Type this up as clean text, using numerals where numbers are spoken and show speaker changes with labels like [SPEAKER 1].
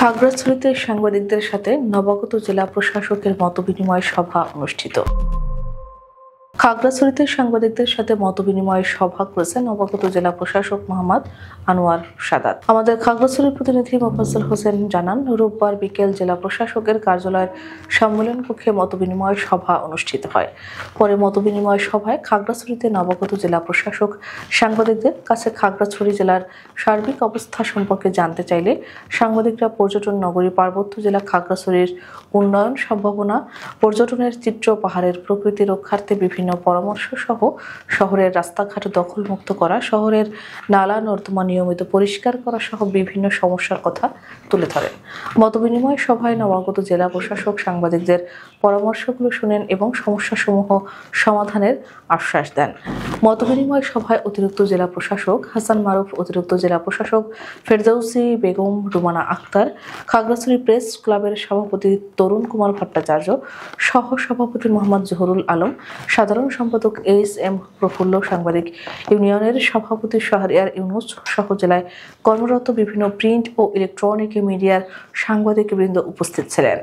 [SPEAKER 1] খাগড়াছড়িতে সাংবাদিকদের সাথে নবাগত জেলা প্রশাসকের মতবিনিময় সভা অনুষ্ঠিত। খাগড়াছড়িতে সাংবাদিকদের সাথে মতবিনিময় সভা করেছেন নবাগত জেলা প্রশাসক মোহাম্মদ আনোয়ার সাদাত। আমাদের খাগড়াছড়ির প্রতিনিধি মোফাজ্জল হোসেন জানান, রোববার বিকেল জেলা প্রশাসকের কার্যালয়ের সম্মেলন কক্ষে মতবিনিময় সভা অনুষ্ঠিত হয়। পরে মতবিনিময় সভায় খাগড়াছড়িতে নবাগত জেলা প্রশাসক সাংবাদিকদের কাছে খাগড়াছড়ি জেলার সার্বিক অবস্থা সম্পর্কে জানতে চাইলে সাংবাদিকরা পর্যটন নগরী পার্বত্য জেলা খাগড়াছড়ির উন্নয়ন সম্ভাবনা, পর্যটনের চিত্র, পাহাড়ের প্রকৃতি রক্ষার্থে বিভিন্ন পরামর্শ সহ শহরের রাস্তাঘাট দখলমুক্ত করা, শহরের নালা নর্দমা নিয়মিত পরিষ্কার করা সহ বিভিন্ন সমস্যার কথা তুলে ধরেন। মতবিনিময় সভায় নবাগত জেলা প্রশাসক সাংবাদিকদের পরামর্শগুলো শুনেন এবং সমস্যাসমূহ সমাধানের আশ্বাস দেন। মতবিনিময় সভায় অতিরিক্ত জেলা প্রশাসক হাসান মারুফ, অতিরিক্ত জেলা প্রশাসক ফেরদৌসী বেগম, রুমানা আক্তার, খাগড়াছড়ি প্রেস ক্লাবের সভাপতি তরুণ কুমার ভট্টাচার্য, সহ সভাপতি মোহাম্মদ জহুরুল আলম, সাধারণ সম্পাদক এস.এম. প্রফুল্ল, সাংবাদিক ইউনিয়নের সভাপতি শাহরিয়ার ইউনুস সহ জেলায় কর্মরত বিভিন্ন প্রিন্ট ও ইলেকট্রনিক মিডিয়ার সাংবাদিকবৃন্দ উপস্থিত ছিলেন।